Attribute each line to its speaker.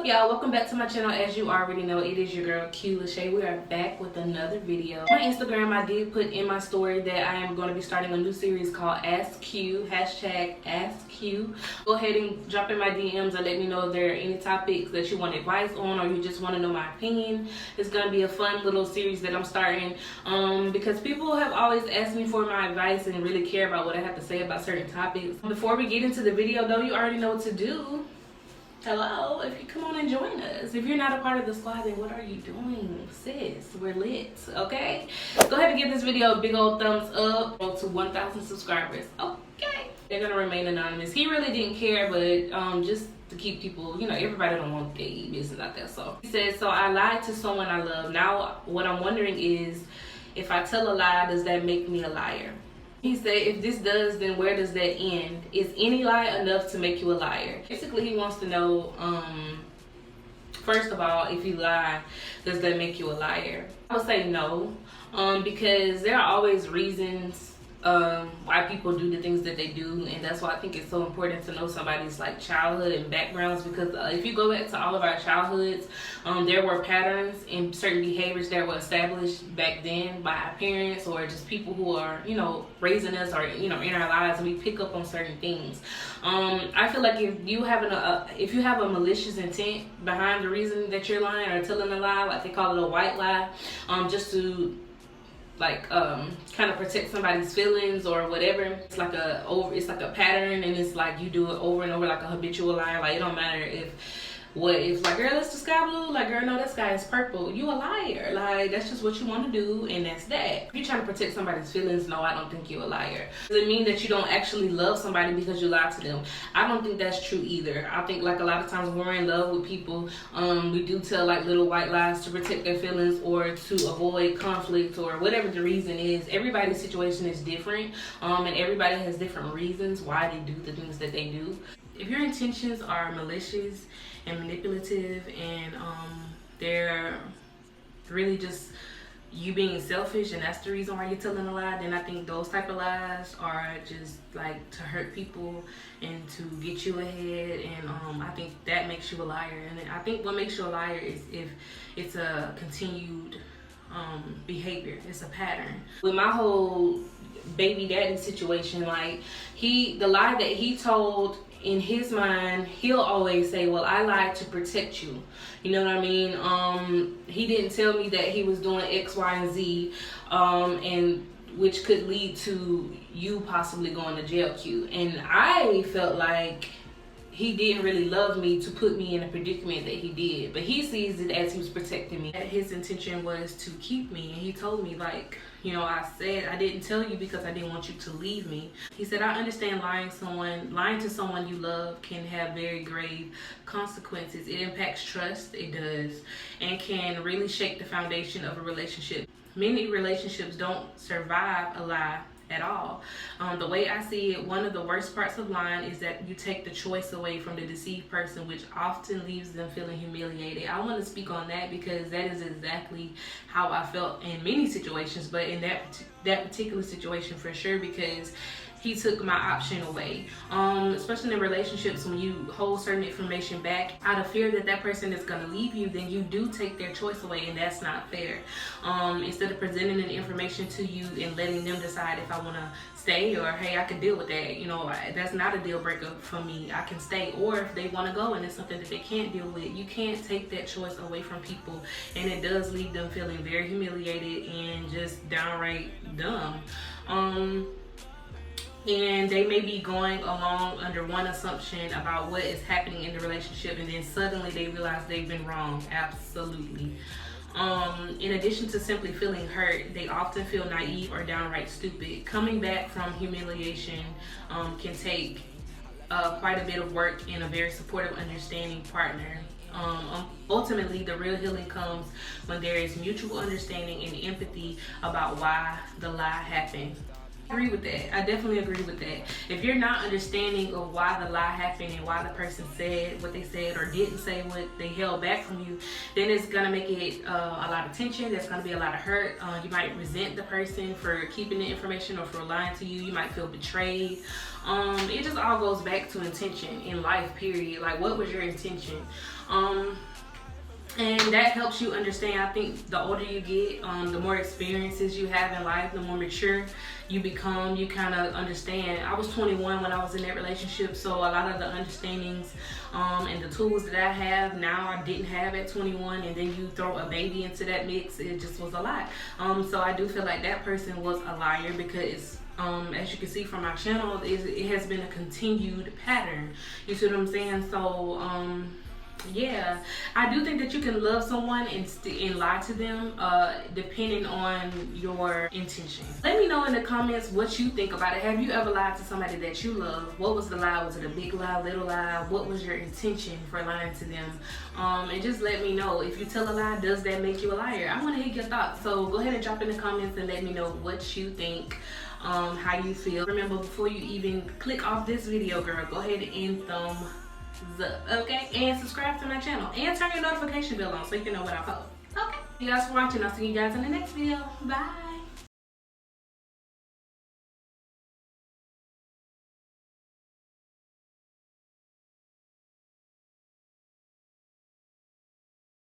Speaker 1: y'all? Welcome back to my channel. As you already know, it is your girl Q Lachey. We are back with another video. My Instagram, I did put in my story that I am going to be starting a new series called Ask Q, hashtag Ask Q. Go ahead and drop in my DMs and let me know if there are any topics that you want advice on or you just want to know my opinion. It's going to be a fun little series that I'm starting because people have always asked me for my advice and really care about what I have to say about certain topics. Before we get into the video though, you already know what to do. Hello, if you come on and join us. If you're not a part of the squad, then what are you doing? Sis, we're lit, okay? Go ahead and give this video a big old thumbs up. Go to 1,000 subscribers, okay? They're gonna remain anonymous. He really didn't care, but just to keep people, you know, everybody don't want gay business out there. So he says, so I lied to someone I love. Now, what I'm wondering is, if I tell a lie, does that make me a liar? He said, if this does, then where does that end? Is any lie enough to make you a liar? Basically, he wants to know, first of all, if you lie, does that make you a liar? I would say no, because there are always reasons why people do the things that they do, and that's why I think it's so important to know somebody's like childhood and backgrounds, because if you go back to all of our childhoods, there were patterns and certain behaviors that were established back then by our parents or just people who are, you know, raising us or, you know, in our lives, and we pick up on certain things. I feel like if you have a malicious intent behind the reason that you're lying or telling a lie, like they call it a white lie, just to like kind of protect somebody's feelings or whatever. It's like a pattern, and it's like you do it over and over, like a habitual lie. Like it don't matter if like, girl, it's the sky blue, like, girl, no, that sky is purple. You a liar. Like, that's just what you want to do, and that's that. If you're trying to protect somebody's feelings, no, I don't think you're a liar. Does it mean that you don't actually love somebody because you lied to them? I don't think that's true either. I think like a lot of times when we're in love with people, we do tell like little white lies to protect their feelings or to avoid conflict or whatever the reason is. Everybody's situation is different, and everybody has different reasons why they do the things that they do. If your intentions are malicious and manipulative, and they're really just you being selfish, and that's the reason why you're telling a lie, then I think those type of lies are just like to hurt people and to get you ahead, and I think that makes you a liar. And I think what makes you a liar is if it's a continued behavior, it's a pattern. With my whole baby daddy situation, like the lie that he told, in his mind, he'll always say, well, I lied to protect you. You know what I mean? He didn't tell me that he was doing X, Y, and Z, and which could lead to you possibly going to jail, Q. And I felt like he didn't really love me to put me in a predicament that he did, but he sees it as he was protecting me. His intention was to keep me, and he told me, like, you know, I said I didn't tell you because I didn't want you to leave me. He said, I understand lying to someone you love can have very grave consequences. It impacts trust, it does, and can really shake the foundation of a relationship. Many relationships don't survive a lie at all. The way I see it, one of the worst parts of lying is that you take the choice away from the deceived person, which often leaves them feeling humiliated. I want to speak on that because that is exactly how I felt in many situations, but in that particular situation for sure, because he took my option away. Especially in relationships, when you hold certain information back out of fear that that person is going to leave you, then you do take their choice away, and that's not fair. Instead of presenting the information to you and letting them decide if I want to stay or, hey, I can deal with that, you know, that's not a deal breaker for me, I can stay. Or if they want to go and it's something that they can't deal with, you can't take that choice away from people, and it does leave them feeling very humiliated and just downright dumb. And they may be going along under one assumption about what is happening in the relationship, and then suddenly they realize they've been wrong. Absolutely. In addition to simply feeling hurt, they often feel naive or downright stupid. Coming back from humiliation can take quite a bit of work and a very supportive, understanding partner. Ultimately, the real healing comes when there is mutual understanding and empathy about why the lie happened. Agree with that. I definitely agree with that. If you're not understanding of why the lie happened and why the person said what they said or didn't say what they held back from you, then it's gonna make it a lot of tension. There's gonna be a lot of hurt. You might resent the person for keeping the information or for lying to you. You might feel betrayed. It just all goes back to intention in life, period. Like, what was your intention? And that helps you understand. I think the older you get, the more experiences you have in life, the more mature you become. You kind of understand. I was 21 when I was in that relationship, so a lot of the understandings and the tools that I have now I didn't have at 21, and then you throw a baby into that mix, it just was a lot. So I do feel like that person was a liar because as you can see from my channel, it has been a continued pattern. You see what I'm saying? So yeah, I do think that you can love someone and lie to them depending on your intentions. Let me know in the comments what you think about it. Have you ever lied to somebody that you love? What was the lie? Was it a big lie, little lie? What was your intention for lying to them? And just let me know. If you tell a lie, does that make you a liar? I want to hear your thoughts. So go ahead and drop in the comments and let me know what you think, how you feel. Remember, before you even click off this video, girl, go ahead and thumbs up, okay? And subscribe to my channel and turn your notification bell on so you can know what I post. Okay, you guys for watching. I'll see you guys in the next video. Bye.